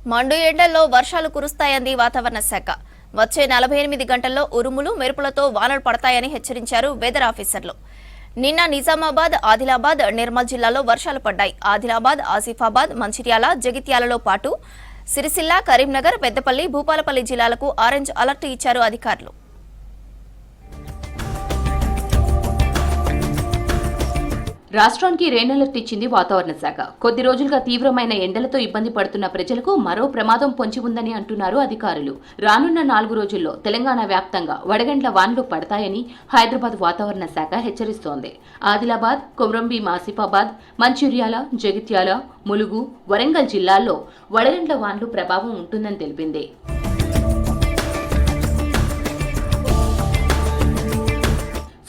మండు ఎండల్లో వర్షాలు కురుస్తాయంది వాతావరణ శాఖ. వచ్చే 48 గంటల్లో ఉరుములు మెరుపులతో వానలు పడతాయని హెచ్చరించారు వెదర్ ఆఫీసర్లు. నిన్న నిజామాబాద్, ఆదిలాబాద్, నిర్మల్ జిల్లాలో వర్షాలు పడ్డాయి. ఆదిలాబాద్, ఆసిఫాబాద్, మంచిర్యాల, జగిత్యాలలో పాటు సిరిసిల్ల, కరీంనగర్, పెద్దపల్లి, భూపాలపల్లి జిల్లాలకు ఆరెంజ్ అలర్ట్ ఇచ్చారు అధికారులు. రాష్ట్రానికి రెయిన్ అలర్ట్ ఇచ్చింది వాతావరణ శాఖ. కొద్ది రోజులుగా తీవ్రమైన ఎండలతో ఇబ్బంది పడుతున్న ప్రజలకు మరో ప్రమాదం పొంచి ఉందని అంటున్నారు అధికారులు. రానున్న 4 రోజుల్లో తెలంగాణ వ్యాప్తంగా వడగండ్ల వానలు పడతాయని హైదరాబాద్ వాతావరణ శాఖ హెచ్చరిస్తోంది. ఆదిలాబాద్, కొమ్రంభీం, ఆసిఫాబాద్, మంచిర్యాల, జగిత్యాల, ములుగు, వరంగల్ జిల్లాల్లో వడగండ్ల వానలు ప్రభావం ఉంటుందని తెలిపింది.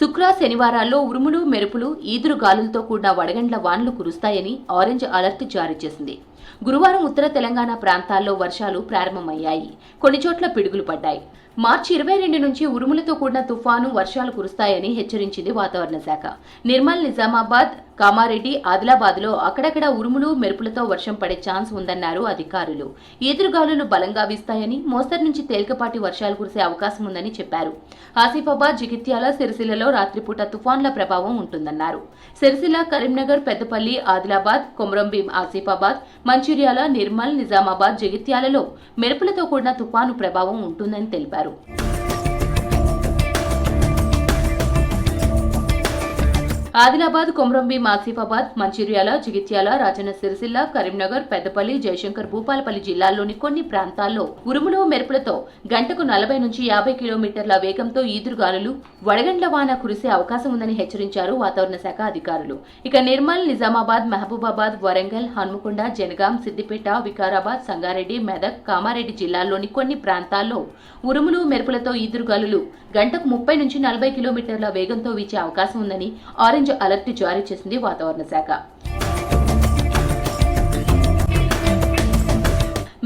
శుక్ర, శనివారాల్లో ఉరుములు, మెరుపులు, ఈదురు గాలులతో కూడిన వడగండ్ల వానలు కురుస్తాయని ఆరెంజ్ అలర్ట్ జారీ చేసింది. గురువారం ఉత్తర తెలంగాణ ప్రాంతాల్లో వర్షాలు ప్రారంభమయ్యాయి. కొన్ని చోట్ల పిడుగులు పడ్డాయి. మార్చి 22 నుంచి ఉరుములతో కూడిన తుఫాను వర్షాలు కురుస్తాయని హెచ్చరించింది వాతావరణ శాఖ. నిర్మల్, నిజామాబాద్, కామారెడ్డి, ఆదిలాబాద్లో అక్కడక్కడ ఉరుములు, మెరుపులతో వర్షం పడే ఛాన్స్ ఉందన్నారు అధికారులు. ఈదురుగాలులు బలంగా వీస్తాయని, మోస్తరు నుంచి తేలికపాటి వర్షాలు కురిసే అవకాశం ఉందని చెప్పారు. ఆసిఫాబాద్, జగిత్యాల, సిరిసిల్లలో రాత్రిపూట తుఫాన్ల ప్రభావం ఉంటుందన్నారు. సిరిసిల్ల, కరీంనగర్, పెద్దపల్లి, ఆదిలాబాద్, కొమ్రంభీం, ఆసిఫాబాద్, మంచిర్యాల, నిర్మల్, నిజామాబాద్, జగిత్యాలలో మెరుపులతో కూడిన తుఫాను ప్రభావం ఉంటుందని తెలిపారు. ఆదిలాబాద్, కొమ్రంభీం, ఆసిఫాబాద్, మంచిర్యాల, జగిత్యాల, రాజన్న సిరిసిల్ల, కరీంనగర్, పెద్దపల్లి, జయశంకర్, భూపాలపల్లి జిల్లాల్లోని కొన్ని ప్రాంతాల్లో ఉరుములు, మెరుపులతో గంటకు 40 నుంచి 50 కిలోమీటర్ల వేగంతో ఈదురుగాలులు, వడగండ్ల వాన కురిసే అవకాశం ఉందని హెచ్చరించారు వాతావరణ శాఖ అధికారులు. ఇక నిర్మల్, నిజామాబాద్, మహబూబాబాద్, వరంగల్, హన్మకొండ, జనగాం, సిద్దిపేట, వికారాబాద్, సంగారెడ్డి, మెదక్, కామారెడ్డి జిల్లాల్లోని కొన్ని ప్రాంతాల్లో ఉరుములు, మెరుపులతో ఈదురుగాలులు గంటకు 30 నుంచి 40 కిలోమీటర్ల వేగంతో వీచే అవకాశం ఉందని ఆరెంజ్ అలర్ట్ జారీ చేసింది వాతావరణ శాఖ.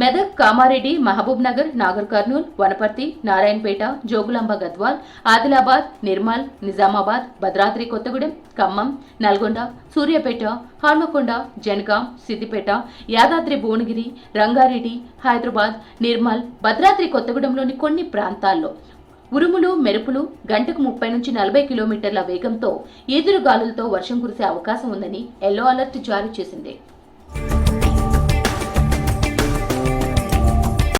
మెదక్, కామారెడ్డి, మహబూబ్ నగర్, నాగర్ కర్నూల్, వనపర్తి, నారాయణపేట, జోగులాంబ గద్వాల్, ఆదిలాబాద్, నిర్మల్, నిజామాబాద్, భద్రాద్రి కొత్తగూడెం, ఖమ్మం, నల్గొండ, సూర్యాపేట, హన్మకొండ, జనగాం, సిద్దిపేట, యాదాద్రి భువనగిరి, రంగారెడ్డి, హైదరాబాద్, నిర్మల్, భద్రాద్రి కొత్తగూడెంలోని కొన్ని ప్రాంతాల్లో ఉరుములు, మెరుపులు గంటకు 30 నుంచి 40 కిలోమీటర్ల వేగంతో ఈదురుగాలులతో వర్షం కురిసే అవకాశం ఉందని ఎల్లో అలర్ట్ జారీ చేసింది.